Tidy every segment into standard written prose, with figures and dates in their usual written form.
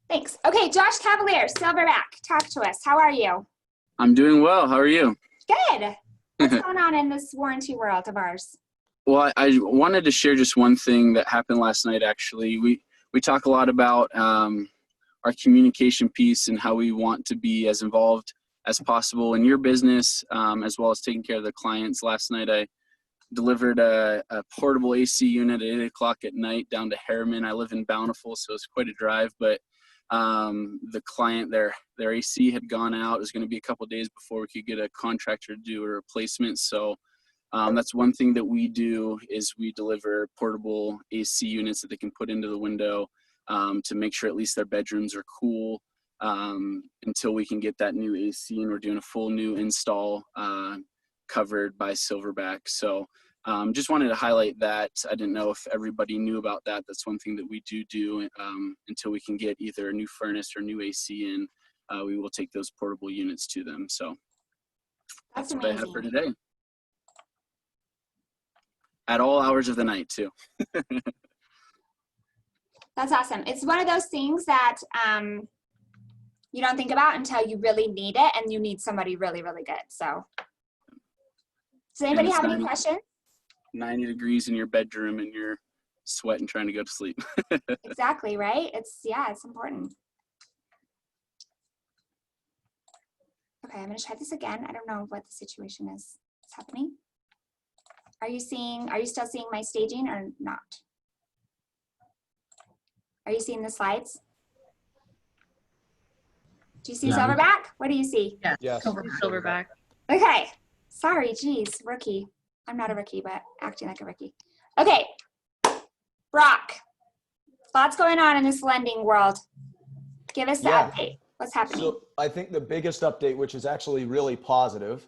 Thanks. Okay, Josh Cavalier, Silverback, talk to us. How are you? I'm doing well. How are you? Good. What's going on in this warranty world of ours? Well, I wanted to share just one thing that happened last night, actually. We talk a lot about our communication piece and how we want to be as involved as possible in your business, as well as taking care of the clients. Last night, I delivered a portable AC unit at 8 o'clock at night down to Harriman. I live in Bountiful, so it's quite a drive, but the client, their AC had gone out. It was going to be a couple of days before we could get a contractor to do a replacement. So that's one thing that we do is we deliver portable AC units that they can put into the window to make sure at least their bedrooms are cool until we can get that new AC, and we're doing a full new install covered by Silverback. So just wanted to highlight that. I didn't know if everybody knew about that. That's one thing that we do until we can get either a new furnace or new AC in. We will take those portable units to them. So that's what I have for today. At all hours of the night too. That's awesome. It's one of those things that you don't think about until you really need it, and you need somebody really, really good. So does anybody have any questions? 90 degrees in your bedroom and you're sweating trying to go to sleep. Exactly, right? It's important. Okay, I'm gonna try this again. I don't know what the situation is. What's happening? Are you still seeing my staging or not? Are you seeing the slides? Do you see Silverback? What do you see? Yeah, yes. Silverback. Okay, sorry, geez, rookie. I'm not a rookie, but acting like a rookie. Okay, Brock, lots going on in this lending world. Give us the update. What's happening? So I think the biggest update, which is actually really positive,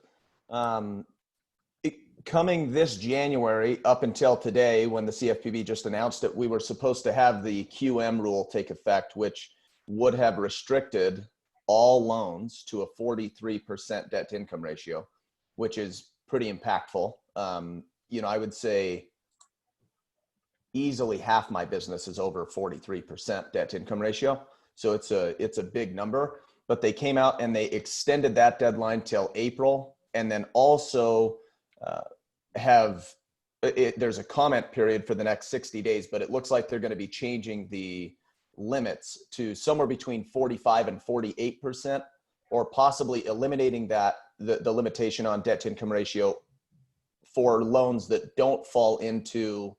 coming this January up until today, when the CFPB just announced it, we were supposed to have the QM rule take effect, which would have restricted all loans to a 43% debt to income ratio, which is pretty impactful. I would say easily half my business is over 43% debt to income ratio. So it's a big number, but they came out and they extended that deadline till April. And then also there's a comment period for the next 60 days, but it looks like they're going to be changing the limits to somewhere between 45 and 48%, or possibly eliminating the limitation on debt to income ratio for loans that don't fall into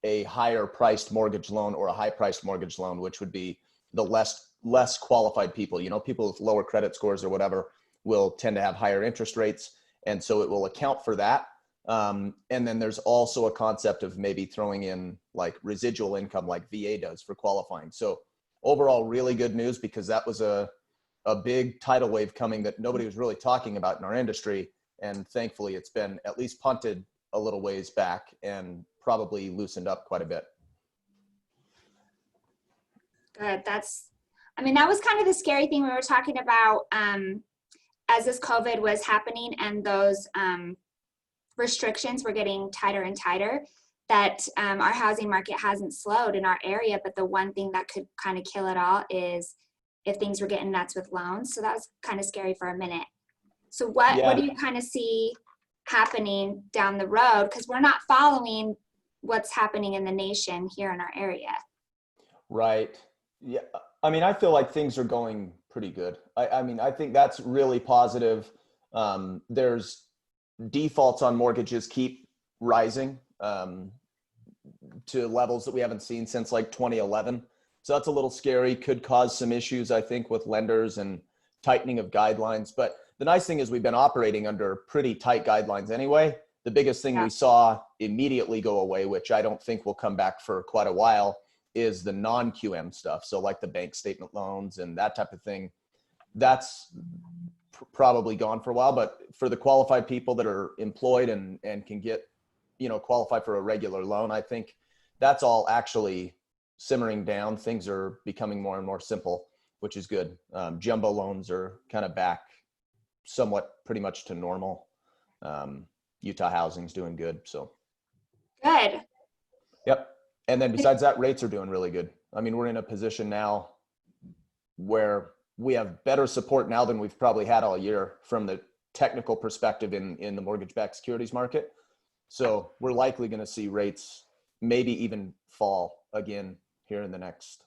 a higher priced mortgage loan or a high priced mortgage loan, which would be the less qualified people. People with lower credit scores or whatever will tend to have higher interest rates. And so it will account for that. And then there's also a concept of maybe throwing in like residual income like VA does for qualifying. So overall, really good news, because that was a big tidal wave coming that nobody was really talking about in our industry. And thankfully it's been at least punted a little ways back and probably loosened up quite a bit. Good. That was kind of the scary thing we were talking about as this COVID was happening and those restrictions were getting tighter and tighter, that our housing market hasn't slowed in our area, but the one thing that could kind of kill it all is if things were getting nuts with loans. So that was kind of scary for a minute. So what do you kind of see happening down the road? Because we're not following what's happening in the nation here in our area. Right. Yeah. I feel like things are going pretty good. I think that's really positive. There's defaults on mortgages keep rising to levels that we haven't seen since like 2011. So that's a little scary, could cause some issues, I think, with lenders and tightening of guidelines. But the nice thing is we've been operating under pretty tight guidelines anyway. The biggest thing we saw immediately go away, which I don't think will come back for quite a while, is the non-QM stuff. So like the bank statement loans and that type of thing, that's probably gone for a while. But for the qualified people that are employed and can get, qualify for a regular loan, I think that's all actually simmering down. Things are becoming more and more simple, which is good. Jumbo loans are kind of back somewhat pretty much to normal. Utah housing's doing good. So good. Yep. And then besides that, rates are doing really good. We're in a position now where we have better support now than we've probably had all year from the technical perspective in the mortgage-backed securities market. So we're likely going to see rates maybe even fall again here in the next,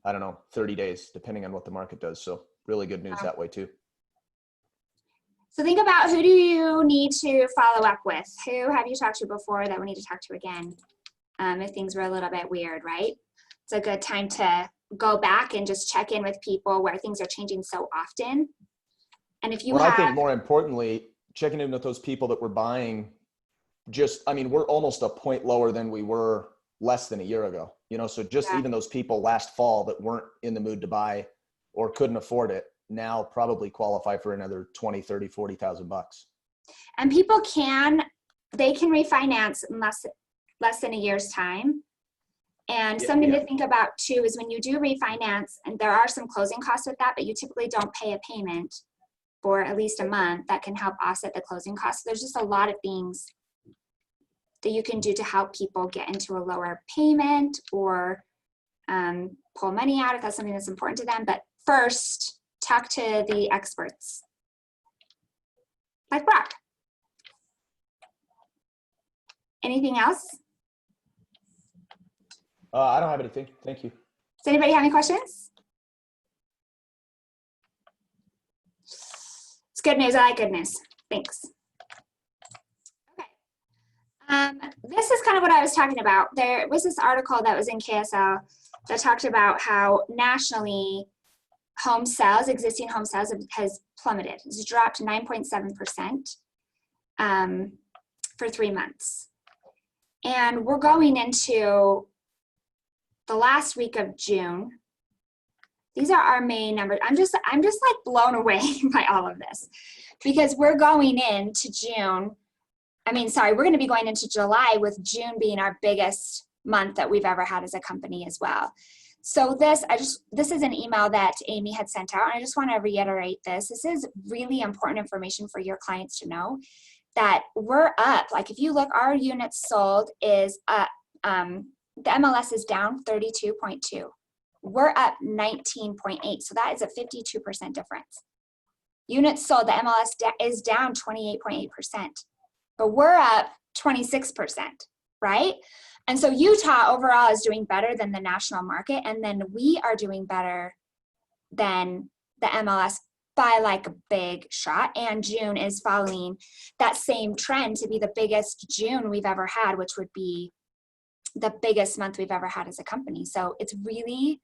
I don't know, 30 days, depending on what the market does. So really good news that way too. So think about, who do you need to follow up with? Who have you talked to before that we need to talk to again? If things were a little bit weird, right? It's a good time to go back and just check in with people where things are changing so often. And if you I think more importantly, checking in with those people that were buying we're almost a point lower than we were less than a year ago, so just even those people last fall that weren't in the mood to buy or couldn't afford it now probably qualify for another 20, 30, 40,000 bucks. And people they can refinance in less than a year's time. And something to think about too is when you do refinance, and there are some closing costs with that, but you typically don't pay a payment for at least a month, that can help offset the closing costs. There's just a lot of things that you can do to help people get into a lower payment or pull money out if that's something that's important to them. But first, talk to the experts, like Brock. Anything else? I don't have anything. Thank you. Does anybody have any questions? It's good news. I like good news. Thanks. This is kind of what I was talking about. There was this article that was in KSL that talked about how nationally home sales, existing home sales, has plummeted. It's dropped 9.7% for 3 months. And we're going into the last week of June. These are our May numbers. I'm just like blown away by all of this, because we're going into June. We're going to be going into July, with June being our biggest month that we've ever had as a company as well. So this is an email that Amy had sent out, and I just want to reiterate this. This is really important information for your clients to know, that we're up. Like, if you look, our units sold is up. The MLS is down 32.2. We're up 19.8. So that is a 52% difference. Units sold, the MLS is down 28.8%. But we're up 26%, right? And so Utah overall is doing better than the national market, and then we are doing better than the MLS by like a big shot. And June is following that same trend to be the biggest June we've ever had, which would be the biggest month we've ever had as a company. So it's really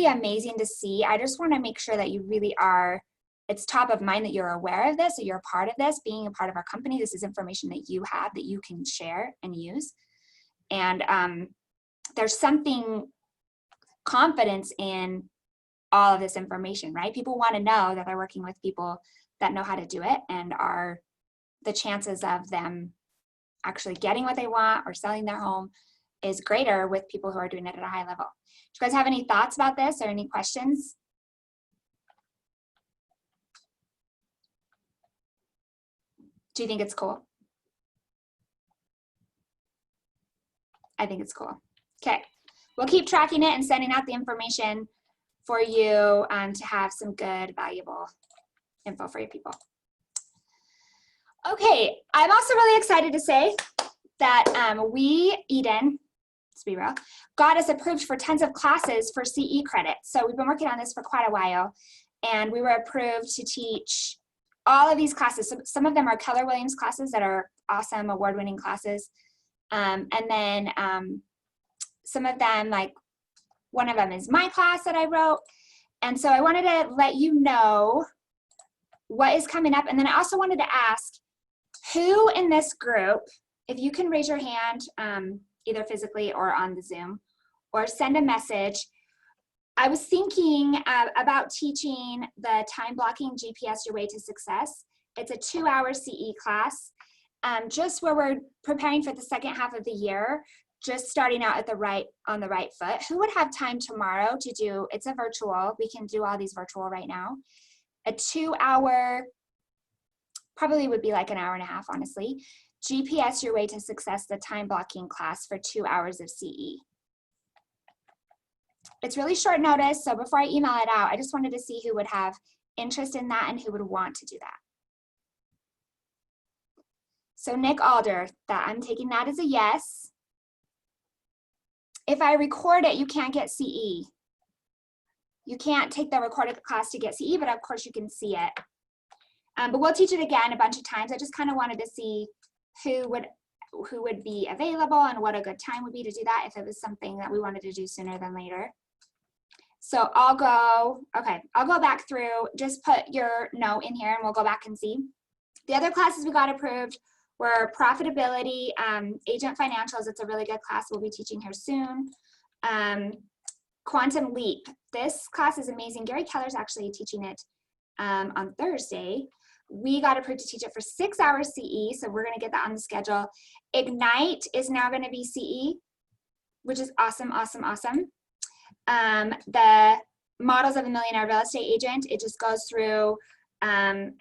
amazing to see. I just want to make sure that you really are, it's top of mind, that you're aware of this, that you're a part of this, being a part of our company. This is information that you have that you can share and use. And there's something confidence in all of this information, right? People want to know that they're working with people that know how to do it, and are the chances of them actually getting what they want or selling their home is greater with people who are doing it at a high level. Do you guys have any thoughts about this or any questions? Do you think it's cool? I think it's cool. Okay, we'll keep tracking it and sending out the information for you to have some good, valuable info for your people. Okay, I'm also really excited to say that Eden, let's be real, got us approved for tons of classes for CE credit. So we've been working on this for quite a while, and we were approved to teach all of these classes. Some of them are Keller Williams classes that are awesome, award-winning classes. And then some of them, like one of them is my class that I wrote. And so I wanted to let you know what is coming up. And then I also wanted to ask who in this group, if you can raise your hand, either physically or on the Zoom, or send a message. I was thinking about teaching the time blocking GPS Your Way to Success. It's a 2-hour CE class, just where we're preparing for the second half of the year, just starting out on the right foot. Who would have time tomorrow to do, it's a virtual, we can do all these virtual right now, a 2-hour, probably would be like an hour and a half, honestly, GPS Your Way to Success, the time blocking class for 2 hours of CE. It's really short notice, so before I email it out, I just wanted to see who would have interest in that and who would want to do that. So Nick Alder, that I'm taking that as a yes. If I record it, you can't get CE. You can't take the recorded class to get CE, but of course you can see it. But we'll teach it again a bunch of times. I just kind of wanted to see who would be available and what a good time would be to do that if it was something that we wanted to do sooner than later. So I'll go back through, just put your no in here and we'll go back and see. The other classes we got approved were profitability, agent financials. It's a really good class we'll be teaching here soon. Quantum Leap. This class is amazing. Gary Keller's actually teaching it on Thursday. We got approved to teach it for 6 hours CE, so we're going to get that on the schedule. Ignite is now going to be CE, which is awesome, awesome, awesome. The Models of a Millionaire Real Estate Agent, it just goes through, a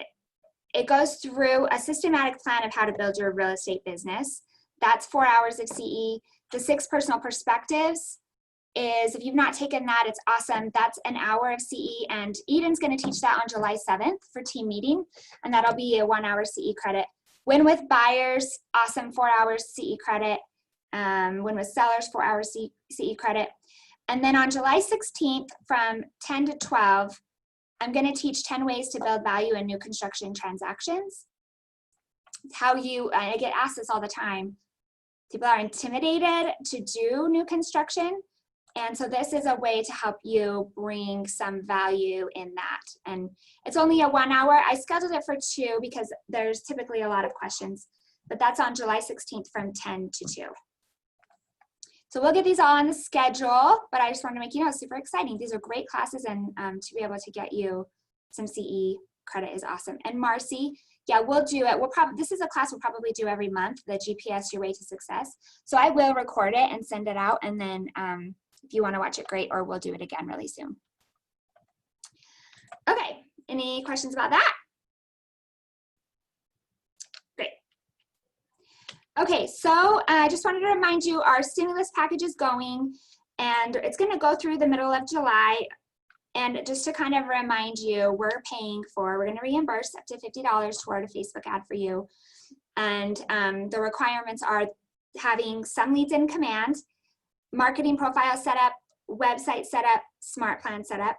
systematic plan of how to build your real estate business. That's 4 hours of CE. The 6 personal perspectives is, if you've not taken that, it's awesome. That's an hour of CE, and Eden's going to teach that on July 7th for team meeting, and that'll be a 1 hour CE credit. Win with buyers, awesome, 4 hours CE credit. Win with sellers, 4 hours CE credit. And then on July 16th from 10 to 12, I'm going to teach 10 ways to build value in new construction transactions. How you, I get asked this all the time. People are intimidated to do new construction. And so this is a way to help you bring some value in that. And it's only a 1 hour. I scheduled it for 2 because there's typically a lot of questions, but that's on July 16th from 10 to 2. So we'll get these all on the schedule, but I just wanted to make you know, it's super exciting. These are great classes, and to be able to get you some CE credit is awesome. And Marcy, yeah, we'll do it. This is a class we'll probably do every month, the GPS Your Way to Success. So I will record it and send it out, and then if you want to watch it, great, or we'll do it again really soon. Okay, any questions about that? Great. Okay, so I just wanted to remind you our stimulus package is going, and it's going to go through the middle of July. And just to kind of remind you, we're going to reimburse up to $50 toward a Facebook ad for you. And the requirements are having some leads in command, marketing profile setup, website setup, smart plan setup,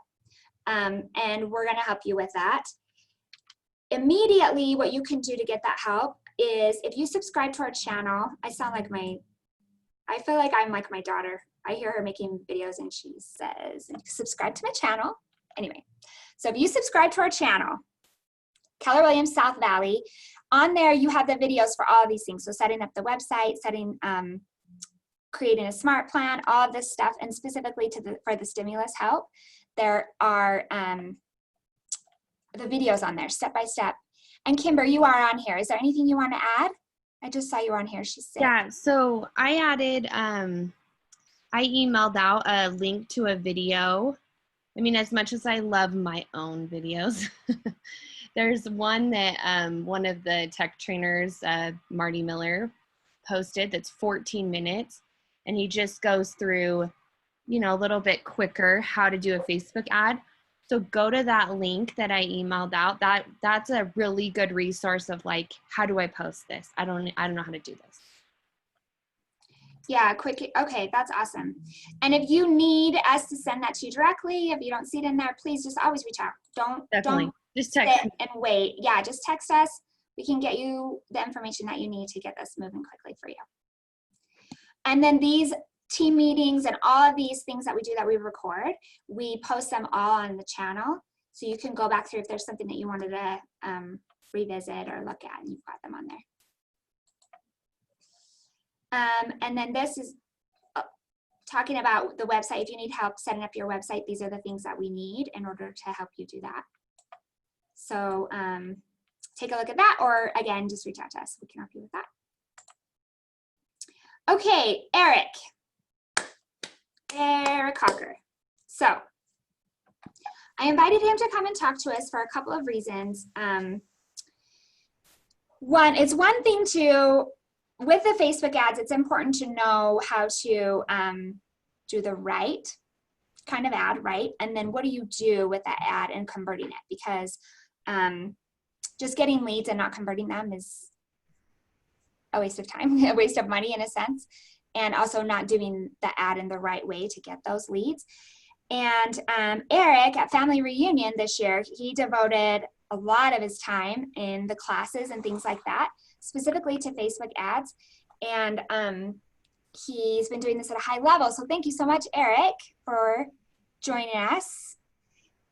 and we're going to help you with that. Immediately, what you can do to get that help is if you subscribe to our channel. I feel like I'm like my daughter. I hear her making videos and she says, subscribe to my channel. Anyway, so if you subscribe to our channel, Keller Williams South Valley, on there you have the videos for all of these things. So setting up the website, creating a smart plan, all of this stuff, and specifically for the stimulus help, there are the videos on there, step by step. And Kimber, you are on here. Is there anything you want to add? I just saw you on here. She's sick. Yeah, so I added, I emailed out a link to a video. I mean, as much as I love my own videos, there's one that one of the tech trainers, Marty Miller, posted that's 14 minutes. And he just goes through, you know, a little bit quicker how to do a Facebook ad. So go to that link that I emailed out. That's a really good resource of like, how do I post this? I don't know how to do this. Yeah, quick. Okay, that's awesome. And if you need us to send that to you directly, if you don't see it in there, please just always reach out. Don't just text sit and wait. Yeah, just text us. We can get you the information that you need to get this moving quickly for you. And then these team meetings and all of these things that we do that we record, we post them all on the channel. So you can go back through if there's something that you wanted to revisit or look at, and you've got them on there. And then this is talking about the website. If you need help setting up your website, these are the things that we need in order to help you do that. So take a look at that, or again, just reach out to us. We can help you with that. Okay, Eric Hawker. So I invited him to come and talk to us for a couple of reasons. It's one thing to, with the Facebook ads, it's important to know how to do the right kind of ad, right? And then what do you do with that ad and converting it? Because just getting leads and not converting them is a waste of time, a waste of money in a sense, and also not doing the ad in the right way to get those leads. And Eric at Family Reunion this year, he devoted a lot of his time in the classes and things like that, specifically to Facebook ads. And he's been doing this at a high level. So thank you so much, Eric, for joining us.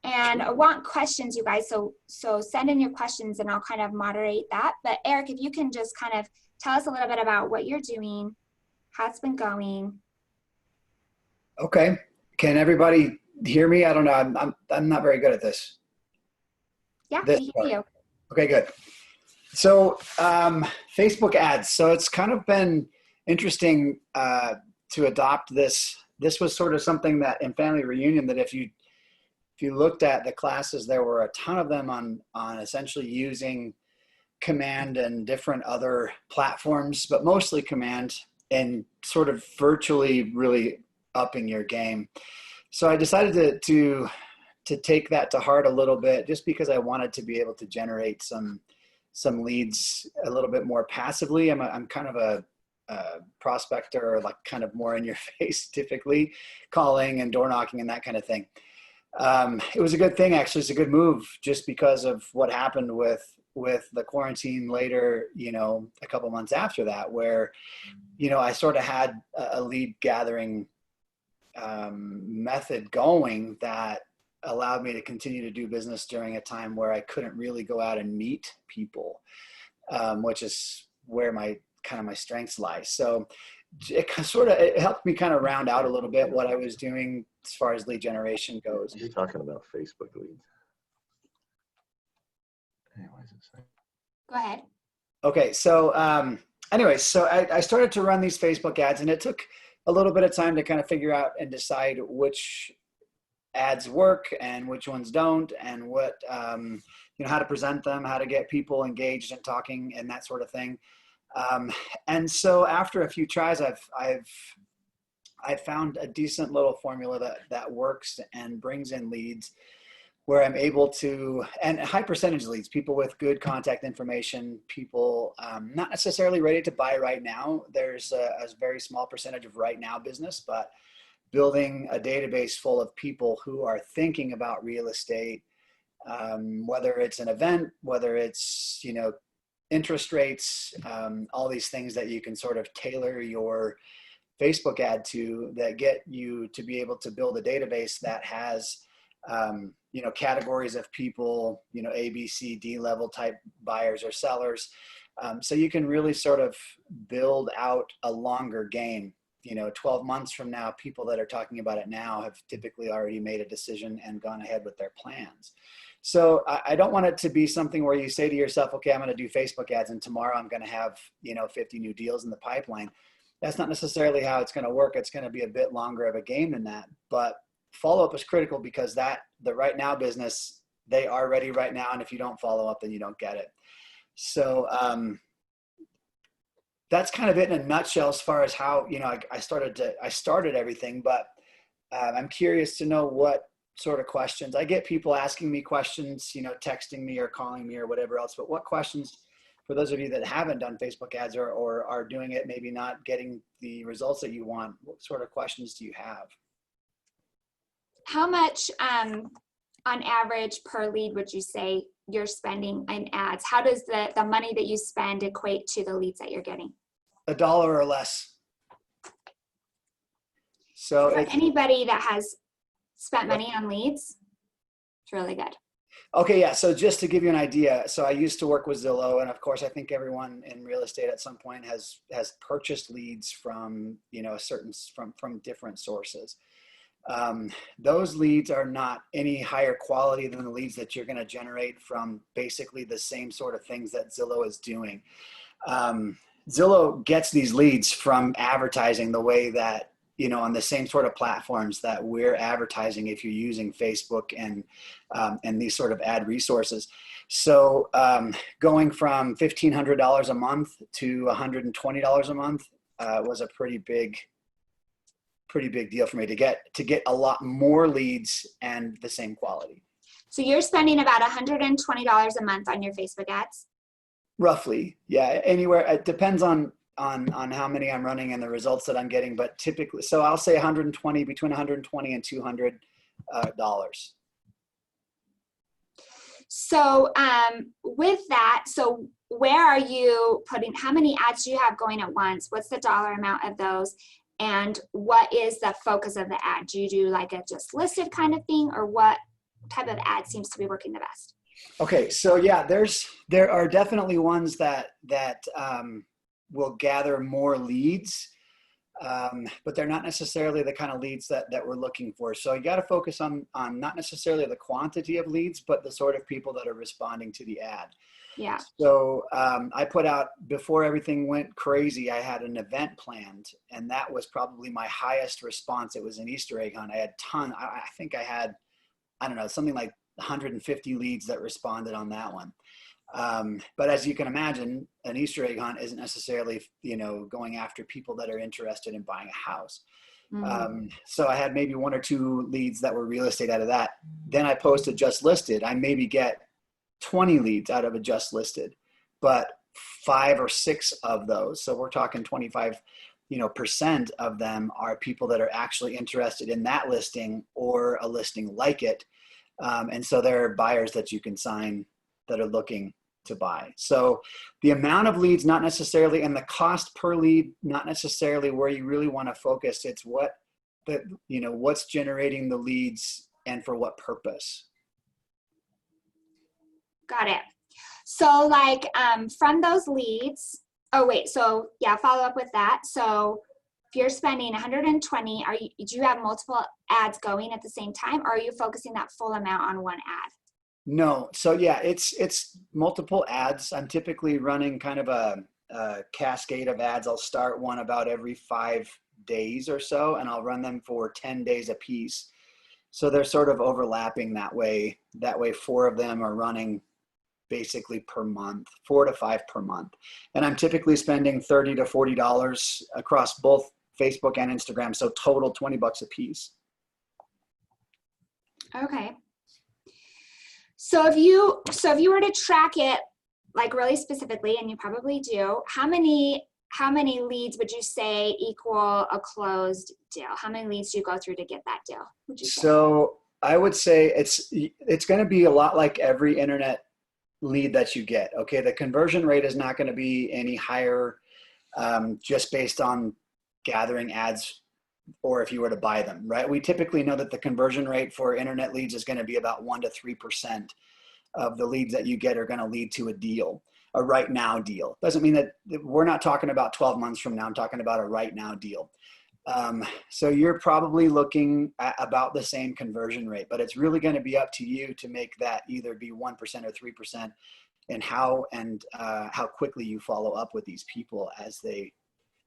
And I want questions, you guys. So send in your questions and I'll kind of moderate that. But Eric, if you can just kind of tell us a little bit about what you're doing, how it's been going. Okay. Can everybody hear me? I don't know. I'm not very good at this. Yeah, we hear you. Okay, good. So Facebook ads. So it's kind of been interesting to adopt this. This was sort of something that in Family Reunion that if you looked at the classes, there were a ton of them on essentially using Command and different other platforms, but mostly Command, and sort of virtually really upping your game. So I decided to take that to heart a little bit, just because I wanted to be able to generate some leads a little bit more passively. I'm kind of a prospector, like kind of more in your face, typically calling and door knocking and that kind of thing. It was a good thing, actually. It's a good move just because of what happened with the quarantine later, a couple months after that, where, I sort of had a lead gathering method going that allowed me to continue to do business during a time where I couldn't really go out and meet people, which is where my strengths lie. So it helped me kind of round out a little bit what I was doing as far as lead generation goes. You're talking about Facebook leads. Anyways, Go ahead. Okay, so so I started to run these Facebook ads, and it took a little bit of time to kind of figure out and decide which ads work and which ones don't, and what how to present them, how to get people engaged and talking and that sort of thing. And so after a few tries, I've found a decent little formula that works and brings in leads where I'm able to, and high percentage leads, people with good contact information, people not necessarily ready to buy right now. There's a very small percentage of right now business, but building a database full of people who are thinking about real estate, whether it's an event, whether it's, interest rates, all these things that you can sort of tailor your Facebook ad to, that get you to be able to build a database that has, categories of people, A, B, C, D level type buyers or sellers. So you can really sort of build out a longer game. 12 months from now, people that are talking about it now have typically already made a decision and gone ahead with their plans. So I don't want it to be something where you say to yourself, okay, I'm going to do Facebook ads and tomorrow I'm going to have, 50 new deals in the pipeline. That's not necessarily how it's going to work. It's going to be a bit longer of a game than that. But follow-up is critical, because the right now business, they are ready right now. And if you don't follow up, then you don't get it. So that's kind of it in a nutshell as far as how, I started everything, but I'm curious to know what sort of questions. I get people asking me questions, texting me or calling me or whatever else, but what questions, for those of you that haven't done Facebook ads or are doing it, maybe not getting the results that you want, what sort of questions do you have? How much on average per lead would you say you're spending in ads? How does the money that you spend equate to the leads that you're getting? $1 or less. So for anybody that has spent money on leads, it's really good. Okay, yeah. So just to give you an idea, so I used to work with Zillow, and of course, I think everyone in real estate at some point has purchased leads from from different sources. Those leads are not any higher quality than the leads that you're going to generate from basically the same sort of things that Zillow is doing. Zillow gets these leads from advertising the way that, on the same sort of platforms that we're advertising if you're using Facebook and these sort of ad resources. So going from $1,500 a month to $120 a month was a pretty big pretty big deal for me to get a lot more leads and the same quality. So you're spending about $120 a month on your Facebook ads? Roughly, yeah. Anywhere, it depends on how many I'm running and the results that I'm getting, but typically, so I'll say 120, between 120 and $200. So with that, so where are you putting, how many ads do you have going at once? What's the dollar amount of those? And what is the focus of the ad? Do you do like a just listed kind of thing, or what type of ad seems to be working the best? Okay, so yeah, there are definitely ones that will gather more leads, but they're not necessarily the kind of leads that we're looking for. So you got to focus on not necessarily the quantity of leads, but the sort of people that are responding to the ad. Yeah. So I put out, before everything went crazy, I had an event planned, and that was probably my highest response. It was an Easter egg hunt. I had I think I had, I don't know, something like 150 leads that responded on that one. But as you can imagine, an Easter egg hunt isn't necessarily, going after people that are interested in buying a house. Mm-hmm. So I had maybe 1 or 2 leads that were real estate out of that. Then I posted just listed. I maybe get 20 leads out of a just listed, but 5 or 6 of those, so we're talking 25 % of them are people that are actually interested in that listing or a listing like it. And so there are buyers that you can sign that are looking to buy. So the amount of leads, not necessarily, and the cost per lead, not necessarily where you really want to focus. It's what's generating the leads and for what purpose. Got it. So like from those leads, so yeah, follow up with that. So if you're spending 120, do you have multiple ads going at the same time, or are you focusing that full amount on one ad? No. So yeah, it's multiple ads. I'm typically running kind of a cascade of ads. I'll start one about every 5 days or so, and I'll run them for 10 days a piece. So they're sort of overlapping that way. That way 4 of them are running basically per month, 4 to 5 per month. And I'm typically spending $30 to $40 across both Facebook and Instagram. So total $20 a piece. Okay. So if you were to track it like really specifically, and you probably do, how many leads would you say equal a closed deal? How many leads do you go through to get that deal, would you say? So I would say it's going to be a lot like every internet lead that you get. Okay, the conversion rate is not going to be any higher just based on gathering ads or if you were to buy them, right? We typically know that the conversion rate for internet leads is going to be about 1 to 3% of the leads that you get are going to lead to a deal, a right now deal. Doesn't mean that we're not talking about 12 months from now. I'm talking about a right now deal. So you're probably looking at about the same conversion rate, but it's really going to be up to you to make that either be 1% or 3%, and how quickly you follow up with these people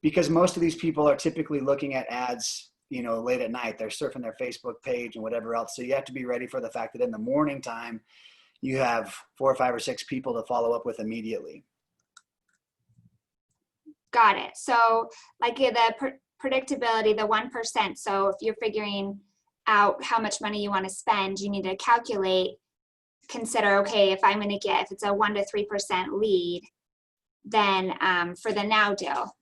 because most of these people are typically looking at ads, late at night. They're surfing their Facebook page and whatever else. So you have to be ready for the fact that in the morning time, you have 4 or 5 or 6 people to follow up with immediately. Got it. So like the predictability, the 1%. So if you're figuring out how much money you want to spend, you need to consider, okay, if it's a 1 to 3% lead, then for the now deal,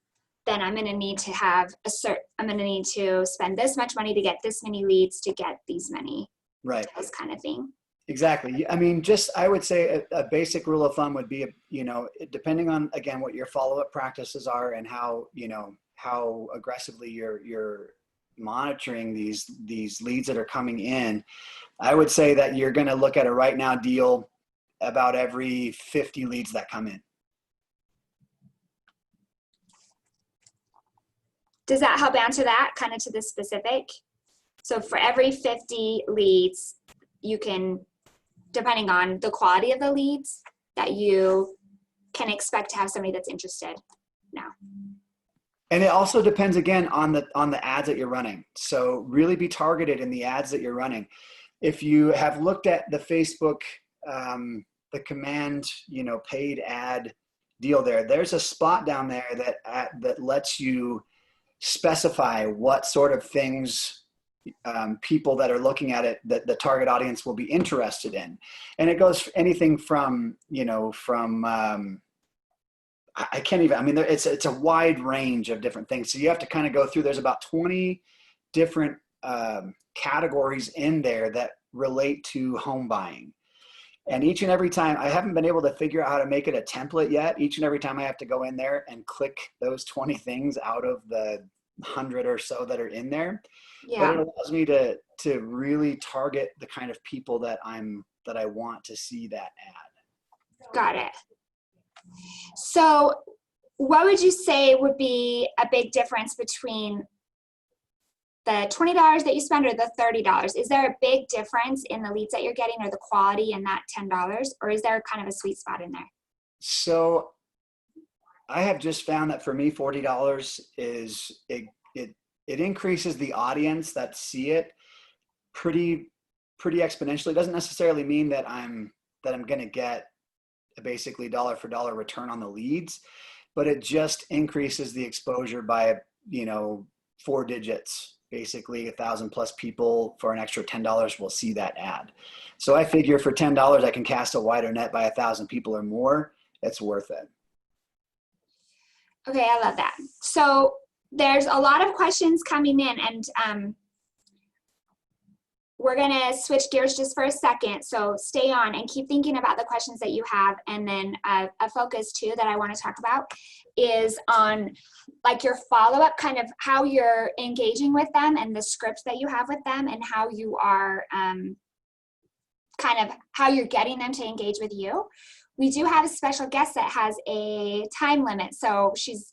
then I'm going to need to I'm going to need to spend this much money to get this many leads to get these many. Right. This kind of thing. Exactly. I mean, I would say a basic rule of thumb would be, depending on, again, what your follow-up practices are and how aggressively you're monitoring these leads that are coming in. I would say that you're going to look at a right now deal about every 50 leads that come in. Does that help answer that kind of to the specific? So for every 50 leads, you can, depending on the quality of the leads, that you can expect to have somebody that's interested now. And it also depends, again, on the ads that you're running. So really be targeted in the ads that you're running. If you have looked at the Facebook, the command, paid ad deal there's a spot down there that lets you specify what sort of things people that are looking at it, that the target audience will be interested in. And it goes anything from, I can't even, I mean, it's a wide range of different things. So you have to kind of go through, there's about 20 different categories in there that relate to home buying. And each and every time, I haven't been able to figure out how to make it a template yet. Each and every time I have to go in there and click those 20 things out of the 100 or so that are in there. Yeah. But it allows me to really target the kind of people that I want to see that ad. Got it. So what would you say would be a big difference between the $20 that you spend or the $30? Is there a big difference in the leads that you're getting or the quality in that $10? Or is there kind of a sweet spot in there? So I have just found that for me, $40 is, it increases the audience that see it pretty exponentially. It doesn't necessarily mean that I'm going to get a basically dollar for dollar return on the leads, but it just increases the exposure by, 4 digits. Basically 1,000 plus people for an extra $10 will see that ad. So I figure for $10, I can cast a wider net by 1,000 people or more. It's worth it. Okay, I love that. So there's a lot of questions coming in, and we're gonna switch gears just for a second. So stay on and keep thinking about the questions that you have. And then a focus too that I want to talk about is on like your follow-up, kind of how you're engaging with them and the scripts that you have with them and how you are kind of how you're getting them to engage with you. We do have a special guest that has a time limit. So she's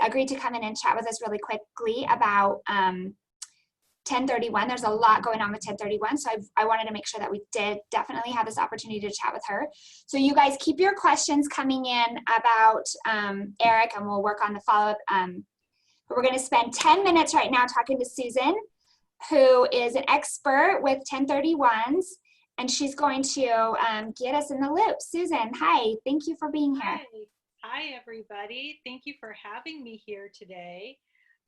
agreed to come in and chat with us really quickly about 1031. There's a lot going on with 1031. So I wanted to make sure that we did definitely have this opportunity to chat with her. So you guys keep your questions coming in about Eric, and we'll work on the follow-up. But we're going to spend 10 minutes right now talking to Susan, who is an expert with 1031s, and she's going to get us in the loop. Susan, hi, thank you for being here. Hi, everybody. Thank you for having me here today.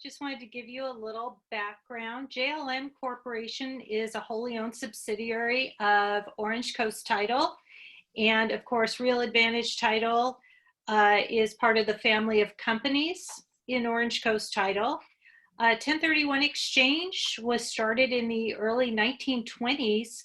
Just wanted to give you a little background. JLM Corporation is a wholly owned subsidiary of Orange Coast Title. And of course, Real Advantage Title is part of the family of companies in Orange Coast Title. 1031 exchange was started in the early 1920s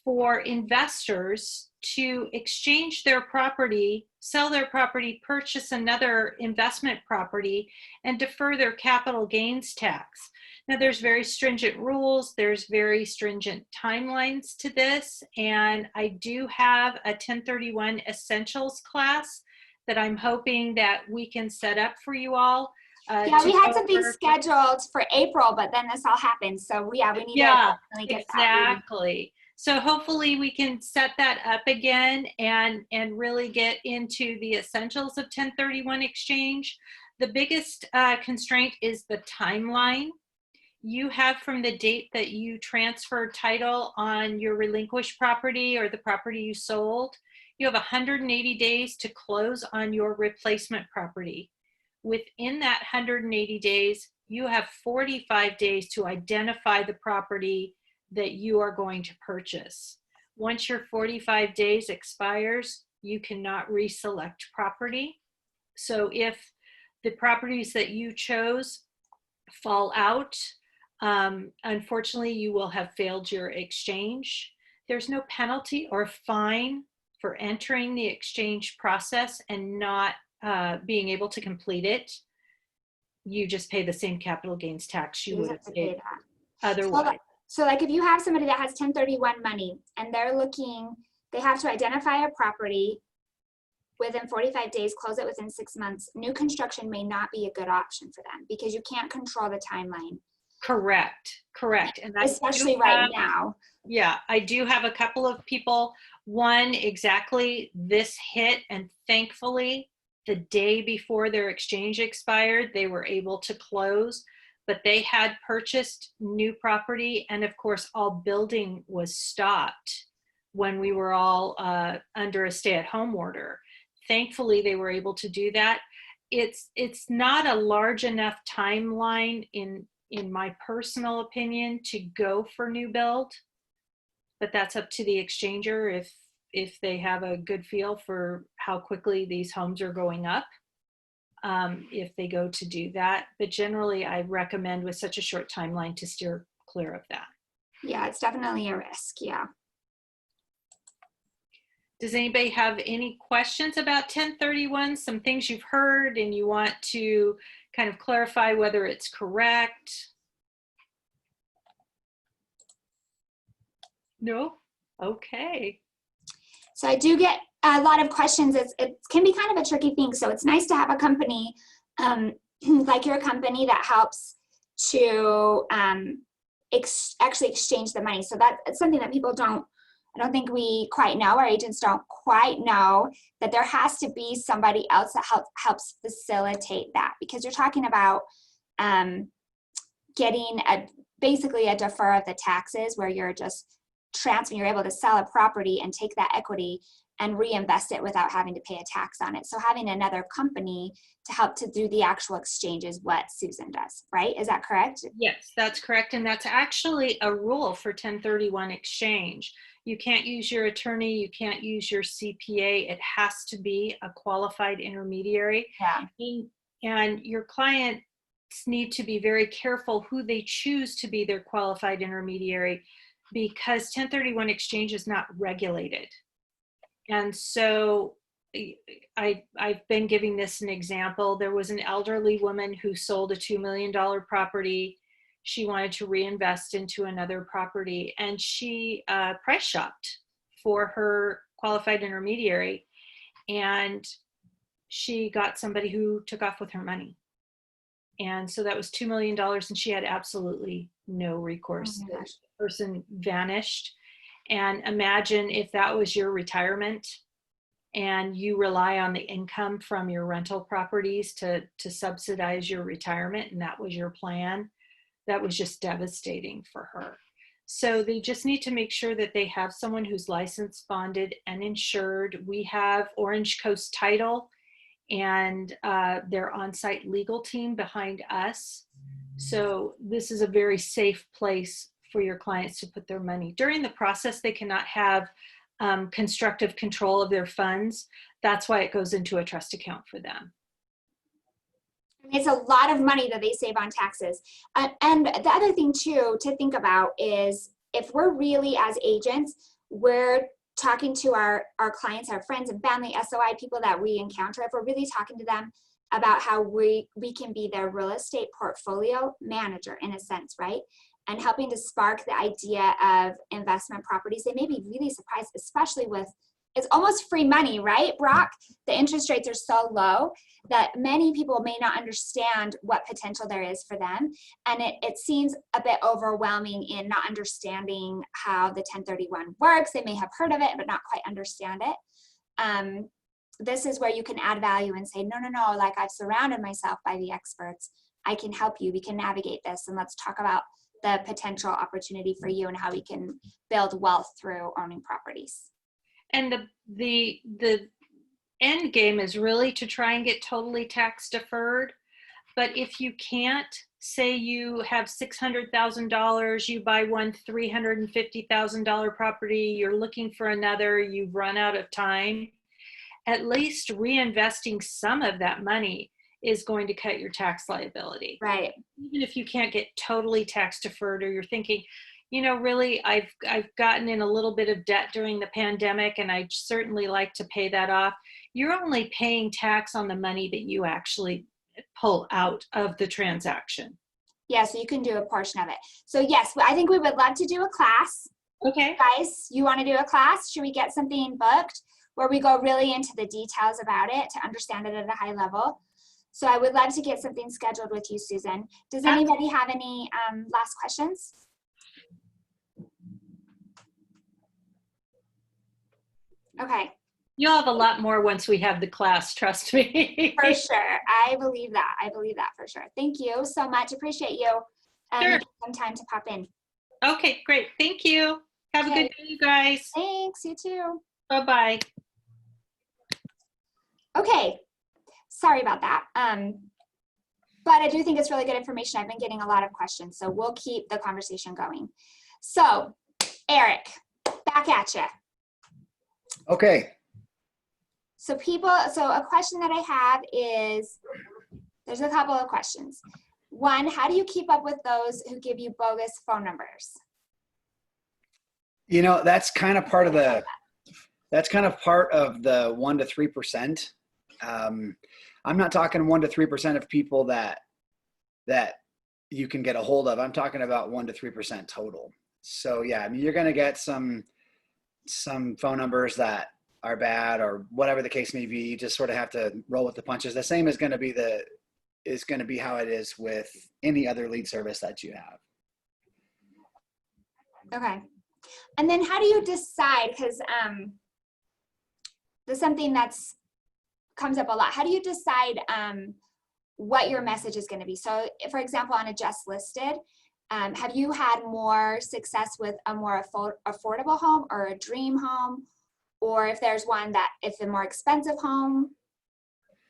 for investors to exchange their property, sell their property, purchase another investment property, and defer their capital gains tax. Now, there's very stringent rules. There's very stringent timelines to this. And I do have a 1031 essentials class that I'm hoping that we can set up for you all. Yeah, we had something scheduled for April, but then this all happened. So we need to definitely get that. Exactly. So hopefully we can set that up again and really get into the essentials of 1031 exchange. The biggest constraint is the timeline. You have from the date that you transferred title on your relinquished property or the property you sold, you have 180 days to close on your replacement property. Within that 180 days, you have 45 days to identify the property that you are going to purchase. Once your 45 days expires, you cannot reselect property. So if the properties that you chose fall out, unfortunately, you will have failed your exchange. There's no penalty or fine for entering the exchange process and not being able to complete it. You just pay the same capital gains tax you would have paid otherwise. So like if you have somebody that has 1031 money and they're looking, they have to identify a property within 45 days, close it within 6 months, new construction may not be a good option for them because you can't control the timeline. Correct. And that's especially right now. Yeah, I do have a couple of people, one exactly this hit, and thankfully the day before their exchange expired, they were able to close. But they had purchased new property, and of course, all building was stopped when we were all under a stay-at-home order. Thankfully, they were able to do that. it's not a large enough timeline in my personal opinion to go for new build, but that's up to the exchanger if they have a good feel for how quickly these homes are going up, if they go to do that. But generally, I recommend with such a short timeline to steer clear of that. Yeah, it's definitely a risk. Yeah. Does anybody have any questions about 1031? Some things you've heard and you want to kind of clarify whether it's correct? No? Okay. So I do get a lot of questions. It can be kind of a tricky thing. So it's nice to have a company like your company that helps to actually exchange the money. So that's something that people I don't think we quite know. Our agents don't quite know that there has to be somebody else that helps facilitate that, because you're talking about getting basically a defer of the taxes, where you're just you're able to sell a property and take that equity and reinvest it without having to pay a tax on it. So having another company to help to do the actual exchange is what Susan does, right? Is that correct? Yes, that's correct. And that's actually a rule for 1031 exchange. You can't use your attorney, you can't use your CPA. It has to be a qualified intermediary. Yeah. And your clients need to be very careful who they choose to be their qualified intermediary, because 1031 exchange is not regulated. And so I've been giving this an example. There was an elderly woman who sold a $2 million property. She wanted to reinvest into another property, and she price shopped for her qualified intermediary, and she got somebody who took off with her money. And so that was $2 million, and she had absolutely no recourse. Oh my gosh. The person vanished. And imagine if that was your retirement and you rely on the income from your rental properties to subsidize your retirement, and that was your plan. That was just devastating for her. So they just need to make sure that they have someone who's licensed, bonded, and insured. We have Orange Coast Title and their on-site legal team behind us. So this is a very safe place for your clients to put their money. During the process, they cannot have constructive control of their funds. That's why it goes into a trust account for them. It's a lot of money that they save on taxes. And the other thing too to think about is, if we're really, as agents, we're talking to our clients, our friends and family, SOI people that we encounter, if we're really talking to them about how we can be their real estate portfolio manager in a sense, right? And helping to spark the idea of investment properties, they may be really surprised, especially with, it's almost free money, right, Brock? The interest rates are so low that many people may not understand what potential there is for them. And it seems a bit overwhelming in not understanding how the 1031 works. They may have heard of it, but not quite understand it. This is where you can add value and say, no, like, I've surrounded myself by the experts. I can help you. We can navigate this, and let's talk about the potential opportunity for you and how we can build wealth through owning properties. And the end game is really to try and get totally tax deferred. But if you can't, say you have $600,000, you buy one $350,000 property, you're looking for another, you've run out of time, at least reinvesting some of that money is going to cut your tax liability. Right. Even if you can't get totally tax deferred, or you're thinking, you know, really, I've gotten in a little bit of debt during the pandemic and I'd certainly like to pay that off. You're only paying tax on the money that you actually pull out of the transaction. Yeah, so you can do a portion of it. So yes, I think we would love to do a class. Okay. Guys, you want to do a class? Should we get something booked where we go really into the details about it to understand it at a high level? So I would love to get something scheduled with you, Susan. Does anybody have any last questions? Okay. You'll have a lot more once we have the class, trust me. For sure. I believe that. I believe that for sure. Thank you so much. Appreciate you. Sure. Some time to pop in. Okay, great. Thank you. Have a good day, you guys. Thanks. You too. Bye-bye. Okay. sorry about that. But I do think it's really good information. I've been getting a lot of questions, so we'll keep the conversation going. So, Eric, back at you. Okay. So a question that I have is, there's a couple of questions. One, how do you keep up with those who give you bogus phone numbers? You know, that's kind of part of the 1 to 3%. I'm not talking 1 to 3% of people that you can get a hold of. I'm talking about 1 to 3% total. So yeah, I mean, you're going to get some phone numbers that are bad or whatever the case may be. You just sort of have to roll with the punches. The same is going to be how it is with any other lead service that you have. Okay. And then how do you decide, because there's something that's comes up a lot. How do you decide what your message is going to be? So for example, on a just listed, have you had more success with a more affordable home or a dream home? Or if there's one that, if a more expensive home,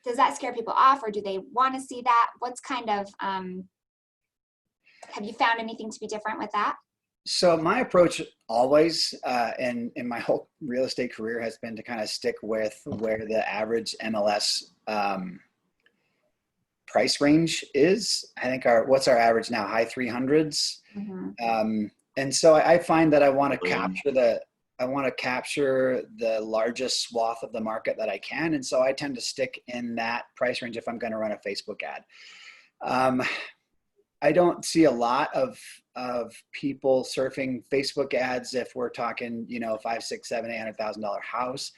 does that scare people off, or do they want to see that? What's kind of, have you found anything to be different with that? So my approach always, in my whole real estate career, has been to kind of stick with where the average MLS price range is. I think what's our average now? High 300s. Mm-hmm. And so I find that I want to capture the largest swath of the market that I can. And so I tend to stick in that price range if I'm going to run a Facebook ad. I don't see a lot of people surfing Facebook ads if we're talking, $500,000, $600,000, $700,000, $800,000 house.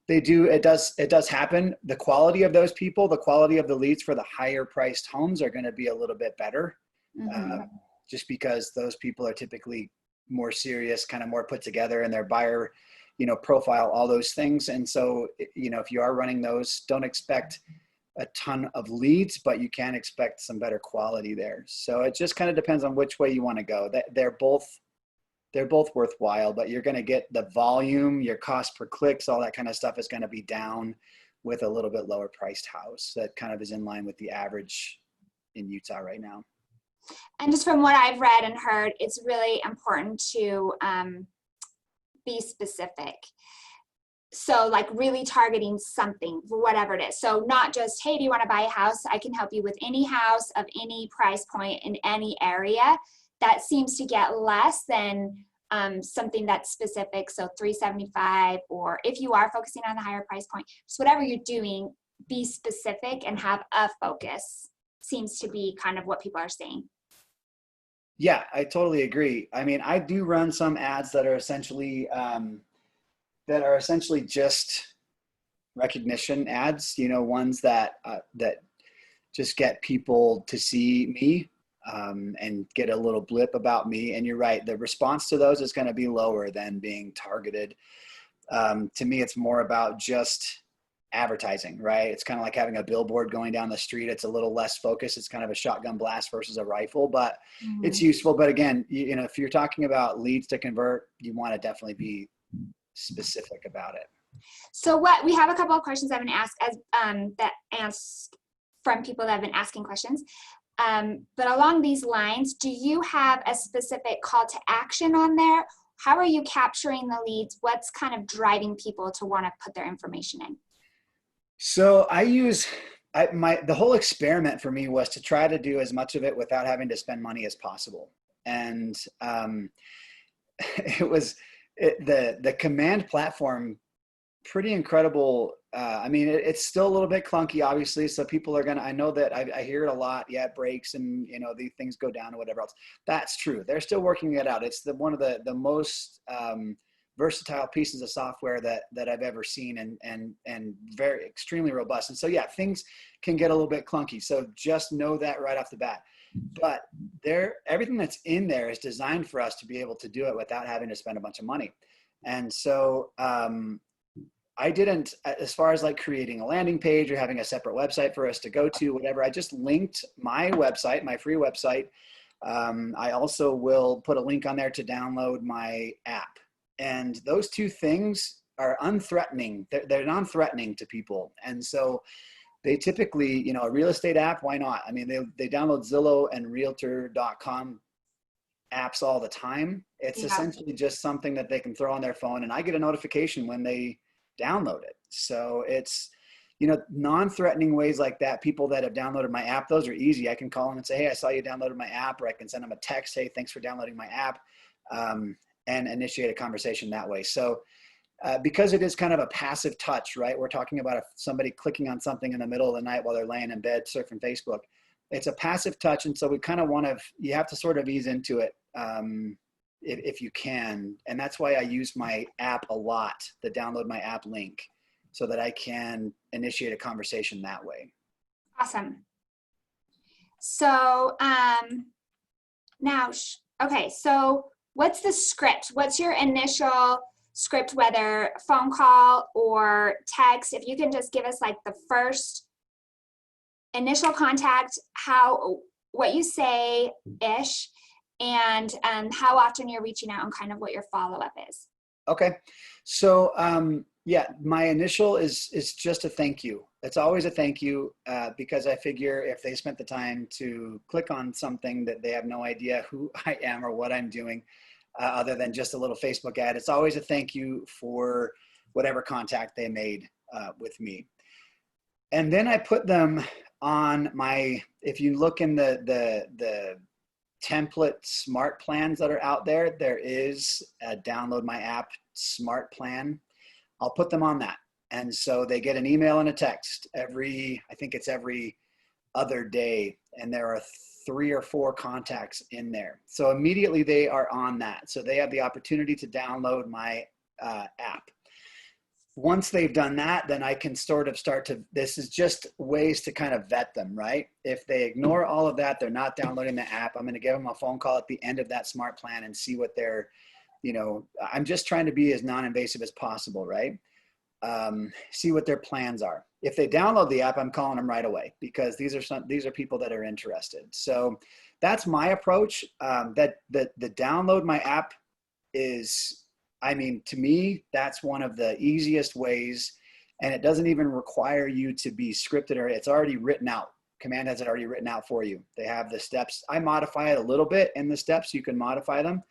They do. It does happen. The quality of those people, the quality of the leads for the higher priced homes are going to be a little bit better, just because those people are typically more serious, kind of more put together in their buyer, profile, all those things. And so, if you are running those, don't expect a ton of leads, but you can expect some better quality there. So it just kind of depends on which way you want to go. They're both worthwhile, but you're going to get the volume, your cost per clicks, all that kind of stuff is going to be down with a little bit lower priced house that kind of is in line with the average in Utah right now. And just from what I've read and heard, it's really important to be specific. So like really targeting something, whatever it is. So not just, hey, do you want to buy a house? I can help you with any house of any price point in any area. That seems to get less than something that's specific. So $375, or if you are focusing on the higher price point, just whatever you're doing, be specific and have a focus. Seems to be kind of what people are saying. Yeah, I totally agree. I mean, I do run some ads that are essentially just recognition ads, ones that just get people to see me and get a little blip about me. And you're right, the response to those is going to be lower than being targeted. To me, it's more about just advertising, right? It's kind of like having a billboard going down the street. It's a little less focused. It's kind of a shotgun blast versus a rifle, but it's useful. But again, if you're talking about leads to convert, you want to definitely be specific about it. So we have a couple of questions I've been asked from people that have been asking questions. But along these lines, do you have a specific call to action on there? How are you capturing the leads? What's kind of driving people to want to put their information in? So the whole experiment for me was to try to do as much of it without having to spend money as possible. And the command platform, pretty incredible. I mean, it's still a little bit clunky, obviously. So people are I know that I hear it a lot. Yeah, it breaks and, these things go down or whatever else. That's true. They're still working it out. It's one of the most versatile pieces of software that I've ever seen and very extremely robust. And so, yeah, things can get a little bit clunky. So just know that right off the bat. But everything that's in there is designed for us to be able to do it without having to spend a bunch of money. And so I didn't, as far as like creating a landing page or having a separate website for us to go to, whatever, I just linked my website, my free website. I also will put a link on there to download my app. And those two things are unthreatening. They're non-threatening to people. And so they typically, you know, a real estate app, why not? I mean, they download Zillow and Realtor.com apps all the time. It's Yeah. essentially just something that they can throw on their phone, and I get a notification when they download it. So it's, you know, non-threatening ways like that. People that have downloaded my app, those are easy. I can call them and say, hey, I saw you downloaded my app, or I can send them a text, hey, thanks for downloading my app, and initiate a conversation that way. So because it is kind of a passive touch, right? We're talking about somebody clicking on something in the middle of the night while they're laying in bed surfing Facebook. It's a passive touch, and so we kind of want to, you have to sort of ease into it if you can. And that's why I use my app a lot, the download my app link, so that I can initiate a conversation that way. Awesome. So now, okay, so what's the script? What's your initial script, whether phone call or text? If you can just give us like the first initial contact, what you say ish, and how often you're reaching out, and kind of what your follow-up is. Okay. So yeah, my initial is just a thank you. It's always a thank you because I figure if they spent the time to click on something that they have no idea who I am or what I'm doing, other than just a little Facebook ad, it's always a thank you for whatever contact they made with me. And then I put them on my, if you look in the template smart plans that are out there, there is a download my app smart plan. I'll put them on that. And so they get an email and a text I think it's every other day. And there are 3 or 4 contacts in there. So immediately they are on that. So they have the opportunity to download my app. Once they've done that, then I can sort of start to, this is just ways to kind of vet them, right? If they ignore all of that, they're not downloading the app, I'm going to give them a phone call at the end of that smart plan and see what they're, you know, I'm just trying to be as non-invasive as possible, right? See what their plans are. If they download the app, I'm calling them right away because these are people that are interested. So that's my approach. The download my app is, I mean, to me, that's one of the easiest ways, and it doesn't even require you to be scripted, or it's already written out. Command has it already written out for you. They have the steps. I modify it a little bit in the steps. You can modify them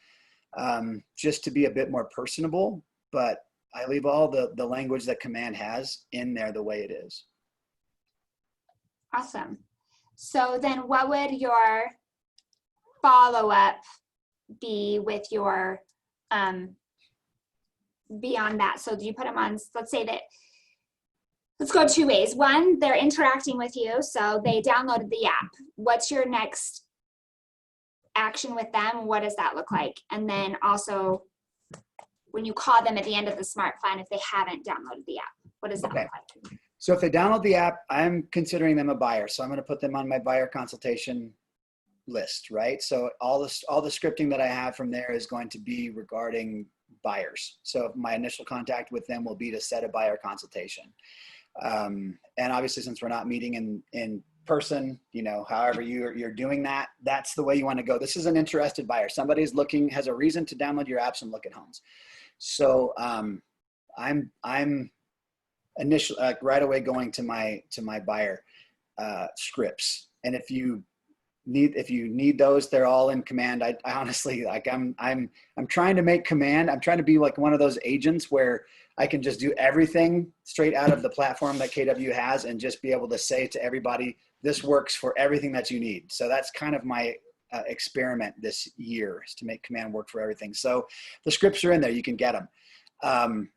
just to be a bit more personable, but I leave all the language that Command has in there the way it is. Awesome. So then what would your follow-up be with your beyond that? So do you put them on, let's say that, let's go 2 ways. One, they're interacting with you, so they downloaded the app. What's your next action with them? What does that look like? And then also, when you call them at the end of the smart plan, if they haven't downloaded the app, what does that look like? So if they download the app, I'm considering them a buyer. So I'm going to put them on my buyer consultation list, right? So all the scripting that I have from there is going to be regarding buyers. So my initial contact with them will be to set a buyer consultation. And obviously, since we're not meeting in person, you know, however you're doing that, that's the way you want to go. This is an interested buyer. Somebody's looking, has a reason to download your apps and look at homes. So I'm initially right away going to my buyer scripts. And if you need those, they're all in Command. I honestly, like, I'm trying to make Command, I'm trying to be like one of those agents where I can just do everything straight out of the platform that KW has and just be able to say to everybody, this works for everything that you need. So that's kind of my experiment this year, is to make Command work for everything. So the scripts are in there, you can get them.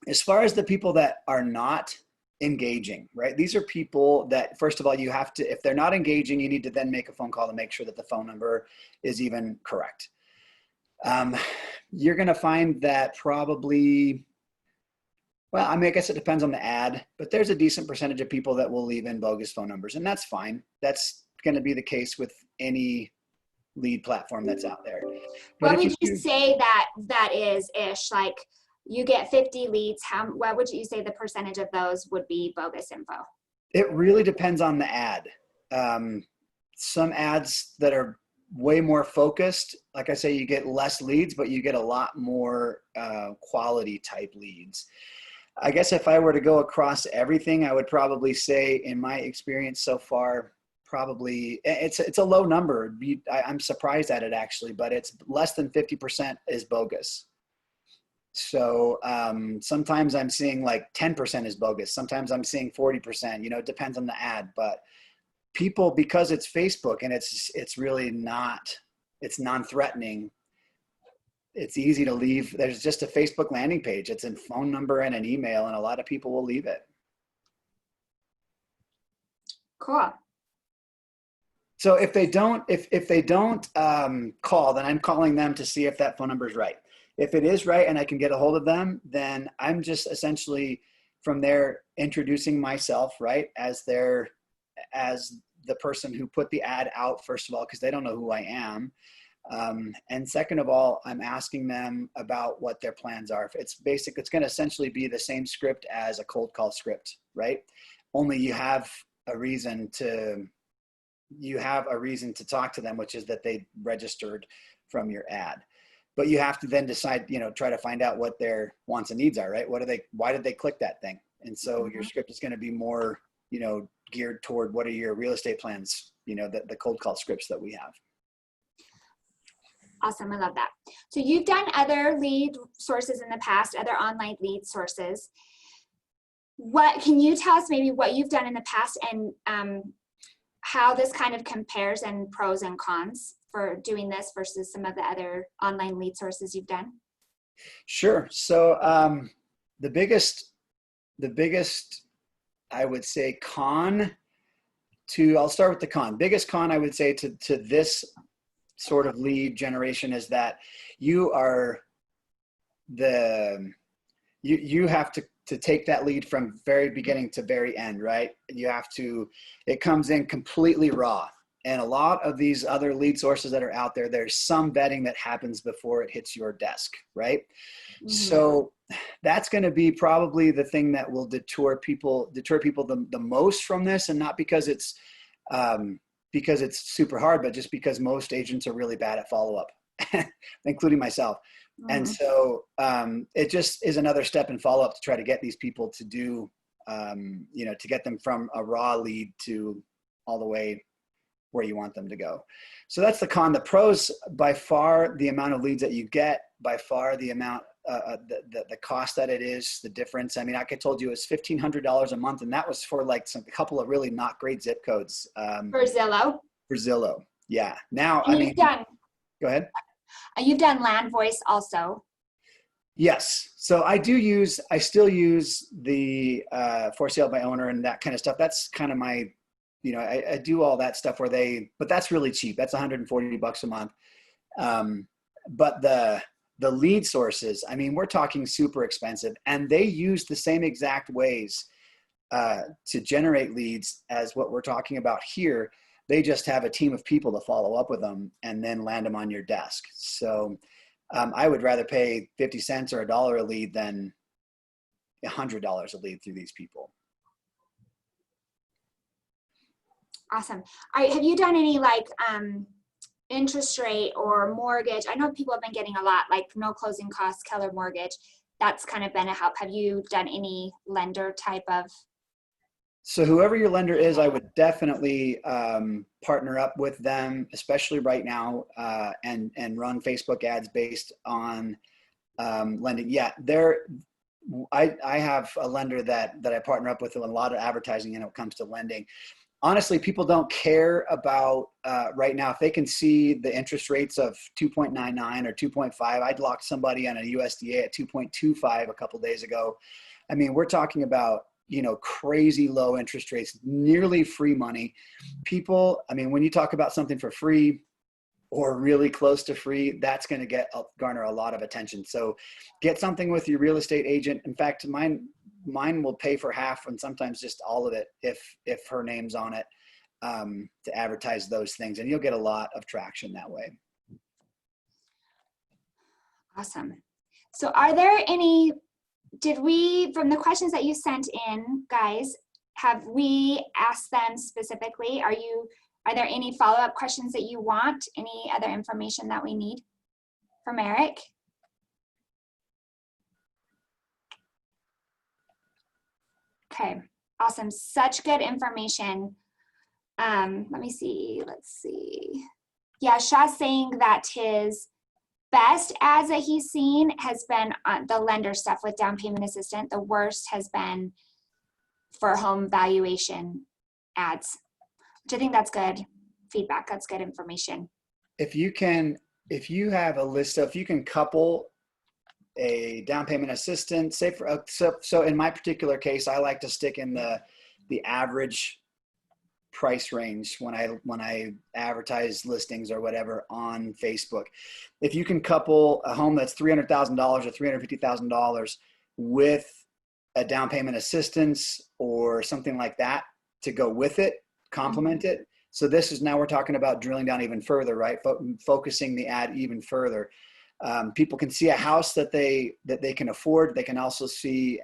As far as the people that are not engaging, right? These are people that, first of all, you have to, if they're not engaging, you need to then make a phone call to make sure that the phone number is even correct. You're going to find that probably, well, I mean, I guess it depends on the ad, but there's a decent percentage of people that will leave in bogus phone numbers, and that's fine. That's going to be the case with any lead platform that's out there. But what would you say that is ish? Like, you get 50 leads. What would you say the percentage of those would be bogus info? It really depends on the ad. Some ads that are way more focused, like I say, you get less leads, but you get a lot more quality type leads. I guess if I were to go across everything, I would probably say, in my experience so far, probably it's a low number. I'm surprised at it actually, but it's less than 50% is bogus. So sometimes I'm seeing like 10% is bogus. Sometimes I'm seeing 40%. You know, it depends on the ad. But people, because it's Facebook and it's really not, it's non-threatening. It's easy to leave. There's just a Facebook landing page. It's a phone number and an email, and a lot of people will leave it. Cool. So if they don't, if they don't call, then I'm calling them to see if that phone number is right. If it is right and I can get a hold of them, then I'm just essentially from there introducing myself, right, as the person who put the ad out, first of all, because they don't know who I am. And second of all, I'm asking them about what their plans are. It's basic. It's going to essentially be the same script as a cold call script, right? Only you have a reason to talk to them, which is that they registered from your ad. But you have to then decide, you know, try to find out what their wants and needs are, right? Why did they click that thing? And so your script is going to be more, you know, geared toward what are your real estate plans, you know, the cold call scripts that we have. Awesome. I love that. So you've done other lead sources in the past, other online lead sources. What can you tell us maybe what you've done in the past and how this kind of compares and pros and cons for doing this versus some of the other online lead sources you've done? Sure. So the biggest, I would say, I'll start with the con. Biggest con I would say to this sort of lead generation is that you have to take that lead from very beginning to very end, right? It comes in completely raw. And a lot of these other lead sources that are out there, there's some vetting that happens before it hits your desk, right? Mm-hmm. So that's going to be probably the thing that will deter people the most from this, and not because it's super hard, but just because most agents are really bad at follow-up, including myself. Mm-hmm. And so it just is another step in follow-up to try to get these people to do, to get them from a raw lead to all the way where you want them to go. So that's the con. The pros, by far, the amount of leads that you get, by far the amount, the cost that it is, the difference. I mean, like I told you, it was $1,500 a month, and that was for like a couple of really not great zip codes. For Zillow? For Zillow, yeah. Now, go ahead. You've done Land Voice also. Yes. So I still use the for sale by owner and that kind of stuff. That's kind of my, I do all that stuff but that's really cheap. That's $140 a month. But the lead sources, I mean, we're talking super expensive, and they use the same exact ways to generate leads as what we're talking about here. They just have a team of people to follow up with them and then land them on your desk. So I would rather pay 50 cents or $1 a lead than $100 a lead through these people. Awesome. All right. Have you done any interest rate or mortgage? I know people have been getting a lot, like no closing costs, Keller Mortgage. That's kind of been a help. Have you done any lender type of? So whoever your lender is, I would definitely partner up with them, especially right now, and run Facebook ads based on lending. Yeah, I have a lender that I partner up with a lot of advertising when it comes to lending. Honestly, people don't care about right now. If they can see the interest rates of 2.99 or 2.5, I'd locked somebody on a USDA at 2.25 a couple days ago. I mean, we're talking about, crazy low interest rates, nearly free money. People, I mean, when you talk about something for free or really close to free, that's going to garner a lot of attention. So get something with your real estate agent. In fact, mine will pay for half and sometimes just all of it if her name's on it, to advertise those things, and you'll get a lot of traction that way. Awesome. So did we, from the questions that you sent in, guys, have we asked them specifically? Are there any follow-up questions that you want? Any other information that we need from Eric? Okay, awesome. Such good information. Let me see. Let's see. Yeah, Shaw's saying that his best ads that he's seen has been on the lender stuff with down payment assistant. The worst has been for home valuation ads, which I think that's good feedback. That's good information. If you have a list of, if you can couple a down payment assistant, say for, so in my particular case, I like to stick in the average price range when I advertise listings or whatever on Facebook. If you can couple a home that's $300,000 or $350,000 with a down payment assistance or something like that to go with it, complement it. So this is, now we're talking about drilling down even further, right? Focusing the ad even further. People can see a house that they can afford. They can also see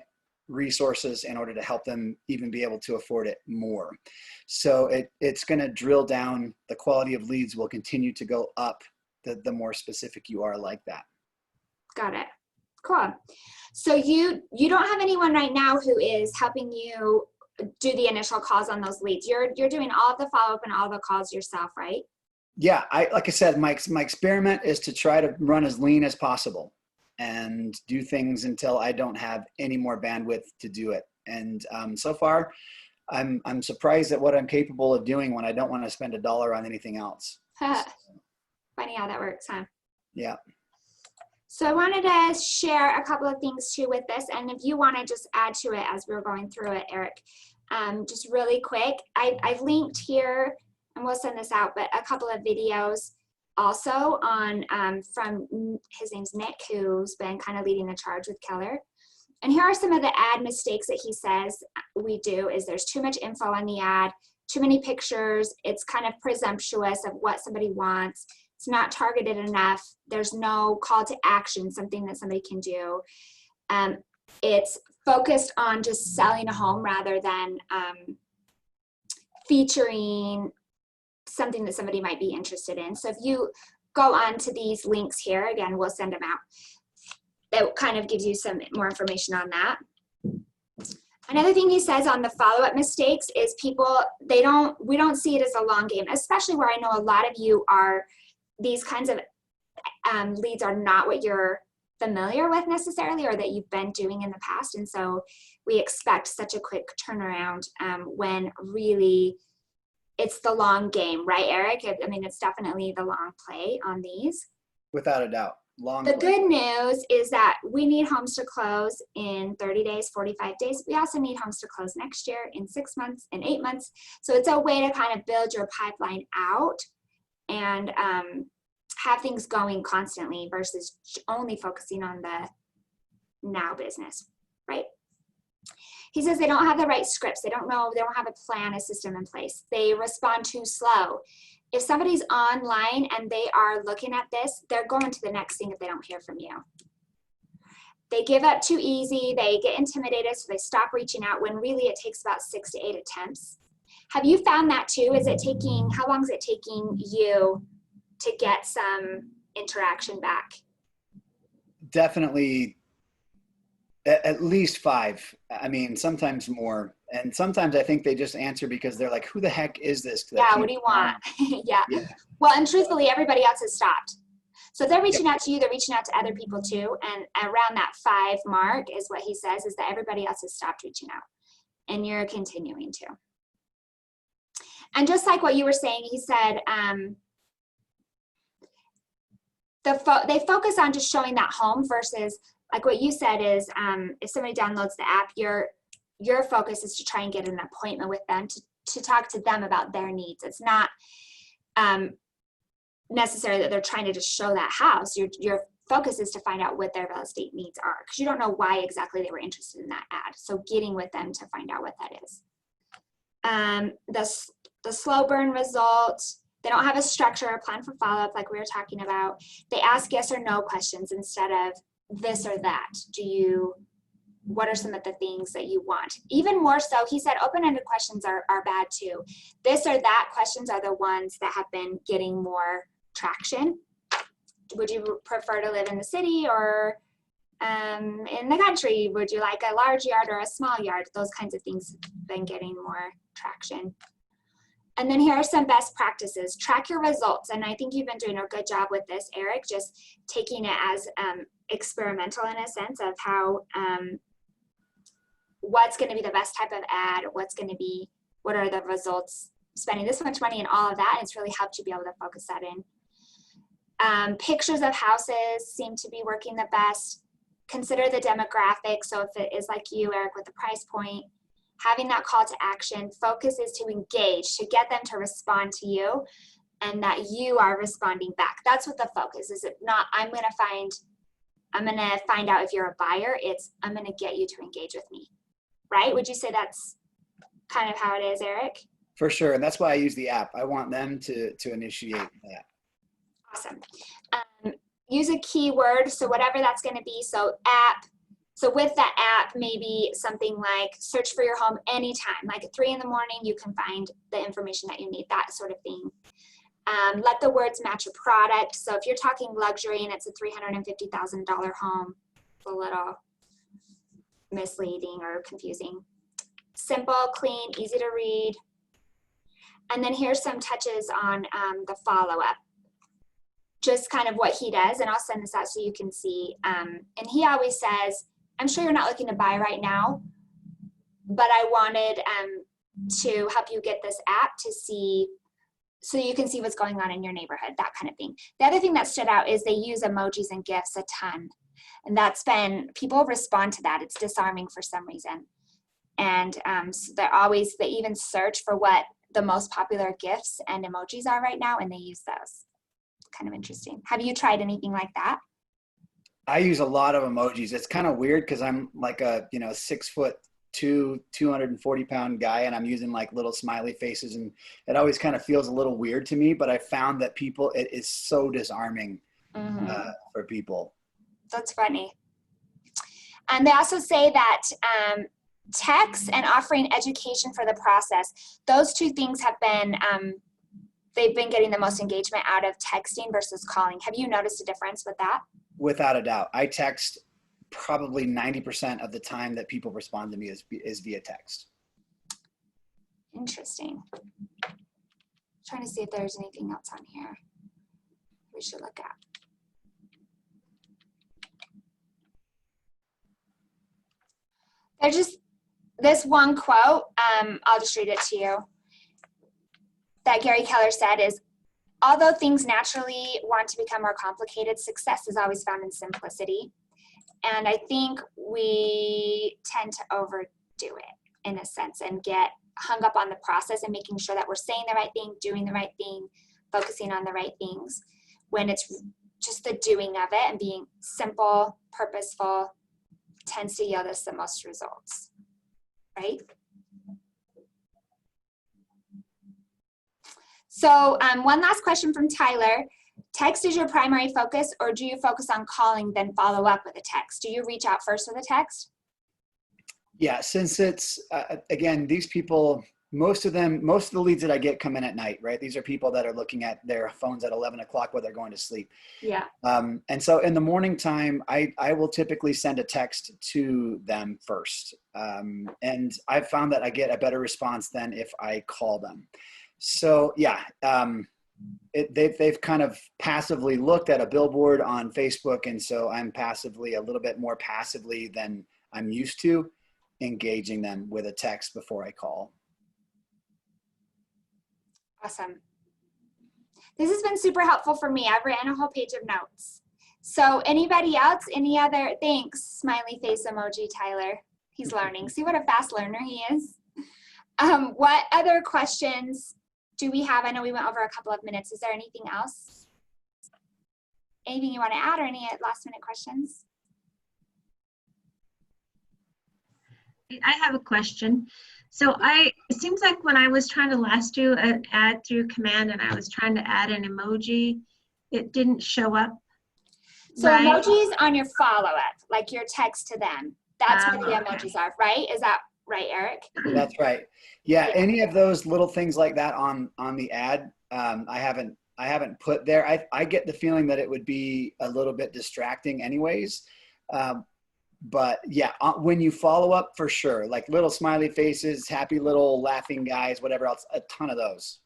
resources in order to help them even be able to afford it more. So it's going to drill down. The quality of leads will continue to go up the more specific you are like that. Got it. Cool. So you don't have anyone right now who is helping you do the initial calls on those leads. You're doing all of the follow-up and all the calls yourself, right? Yeah, like I said, my experiment is to try to run as lean as possible and do things until I don't have any more bandwidth to do it. And so far, I'm surprised at what I'm capable of doing when I don't want to spend $1 on anything else. Funny how that works, huh? Yeah. So I wanted to share a couple of things too with this, and if you want to just add to it as we're going through it, Eric, just really quick, I've linked here, and we'll send this out, but a couple of videos also on from, his name's Nick, who's been kind of leading the charge with Keller. And here are some of the ad mistakes that he says we do. Is there's too much info on the ad, too many pictures, it's kind of presumptuous of what somebody wants, it's not targeted enough, there's no call to action, something that somebody can do. It's focused on just selling a home rather than featuring something that somebody might be interested in. So if you go on to these links here, again, we'll send them out. That kind of gives you some more information on that. Another thing he says on the follow-up mistakes is people, we don't see it as a long game, especially where I know a lot of you are, these kinds of leads are not what you're familiar with necessarily, or that you've been doing in the past. And so we expect such a quick turnaround when really it's the long game, right, Eric? I mean, it's definitely the long play on these. Without a doubt. The good news is that we need homes to close in 30 days, 45 days. We also need homes to close next year, in 6 months, in 8 months. So it's a way to kind of build your pipeline out and have things going constantly versus only focusing on the now business, right? He says they don't have the right scripts. They don't know, they don't have a plan, a system in place. They respond too slow. If somebody's online and they are looking at this, they're going to the next thing if they don't hear from you. They give up too easy. They get intimidated, so they stop reaching out when really it takes about 6 to 8 attempts. Have you found that too? How long is it taking you to get some interaction back? Definitely at least 5. I mean, sometimes more. And sometimes I think they just answer because they're like, who the heck is this? Yeah, what do you want? Yeah. Well, and truthfully, everybody else has stopped. So if they're reaching out to you, they're reaching out to other people too. And around that 5 mark is what he says, is that everybody else has stopped reaching out. And you're continuing to. And just like what you were saying, he said, they focus on just showing that home versus, like what you said is, if somebody downloads the app, your focus is to try and get an appointment with them to talk to them about their needs. It's not necessarily that they're trying to just show that house. Your focus is to find out what their real estate needs are, because you don't know why exactly they were interested in that ad. So getting with them to find out what that is. The slow burn results. They don't have a structure or plan for follow-up like we were talking about. They ask yes or no questions instead of this or that. What are some of the things that you want? Even more so, he said open-ended questions are bad too. This or that questions are the ones that have been getting more traction. Would you prefer to live in the city or in the country, would you like a large yard or a small yard? Those kinds of things have been getting more traction. And then here are some best practices. Track your results. And I think you've been doing a good job with this, Eric, just taking it as experimental in a sense of how, what's going to be the best type of ad, what are the results, spending this much money and all of that. And it's really helped you be able to focus that in. Pictures of houses seem to be working the best. Consider the demographic. So if it is like you, Eric, with the price point, having that call to action, focus is to engage, to get them to respond to you and that you are responding back. That's what the focus is. It not, I'm going to find out if you're a buyer. It's, I'm going to get you to engage with me, right? Would you say that's kind of how it is, Eric? For sure. And that's why I use the app. I want them to initiate that. Awesome. Use a keyword. So whatever that's going to be. So app. So with that app, maybe something like search for your home anytime, like at 3 in the morning, you can find the information that you need, that sort of thing. Let the words match your product. So if you're talking luxury and it's a $350,000 home, it's a little misleading or confusing. Simple, clean, easy to read. And then here's some touches on the follow-up. Just kind of what he does, and I'll send this out so you can see. And he always says, I'm sure you're not looking to buy right now, but I wanted to help you get this app to see, so you can see what's going on in your neighborhood, that kind of thing. The other thing that stood out is they use emojis and GIFs a ton. And that's been, people respond to that. It's disarming for some reason. And so they even search for what the most popular GIFs and emojis are right now, and they use those. Kind of interesting. Have you tried anything like that? I use a lot of emojis. It's kind of weird because I'm like a 6'2", 240-pound guy, and I'm using like little smiley faces, and it always kind of feels a little weird to me. But I found that it is so disarming for people. That's funny. And they also say that text and offering education for the process, those two things have been they've been getting the most engagement out of texting versus calling. Have you noticed a difference with that? Without a doubt. I text probably 90% of the time that people respond to me is via text. Interesting. Trying to see if there's anything else on here we should look at. There's just this one quote, I'll just read it to you, that Gary Keller said is, although things naturally want to become more complicated, success is always found in simplicity. And I think we tend to overdo it in a sense and get hung up on the process and making sure that we're saying the right thing, doing the right thing, focusing on the right things, when it's just the doing of it and being simple, purposeful, tends to yield us the most results, right? So one last question from Tyler. Text is your primary focus, or do you focus on calling, then follow up with a text? Do you reach out first with a text? Yeah, since it's, again, these people, most of the leads that I get come in at night, right? These are people that are looking at their phones at 11 o'clock while they're going to sleep. Yeah. And so in the morning time, I will typically send a text to them first. And I've found that I get a better response than if I call them. So yeah, they've kind of passively looked at a billboard on Facebook. And so I'm a little bit more passively than I'm used to engaging them with a text before I call. Awesome. This has been super helpful for me. I've written a whole page of notes. So anybody else, any other, thanks, smiley face emoji, Tyler. He's learning. See what a fast learner he is. What other questions do we have? I know we went over a couple of minutes. Is there anything else? Anything you want to add or any last minute questions? I have a question. So it seems like when I was trying to last do an ad through command and I was trying to add an emoji, it didn't show up. So right? Emojis on your follow-up, like your text to them. That's where the emojis are, right? Is that right, Eric? That's right. Yeah, any of those little things like that on the ad, I haven't put there. I get the feeling that it would be a little bit distracting anyways. But yeah, when you follow up, for sure, like little smiley faces, happy little laughing guys, whatever else, a ton of those.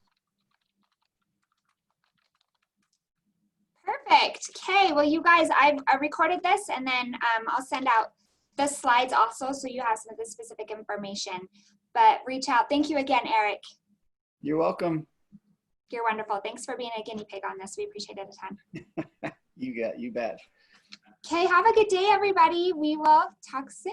Perfect. Okay, well, you guys, I recorded this, and then I'll send out the slides also, so you have some of the specific information. But reach out. Thank you again, Eric. You're welcome. You're wonderful. Thanks for being a guinea pig on this. We appreciate it a ton. You bet. Okay, have a good day, everybody. We will talk soon.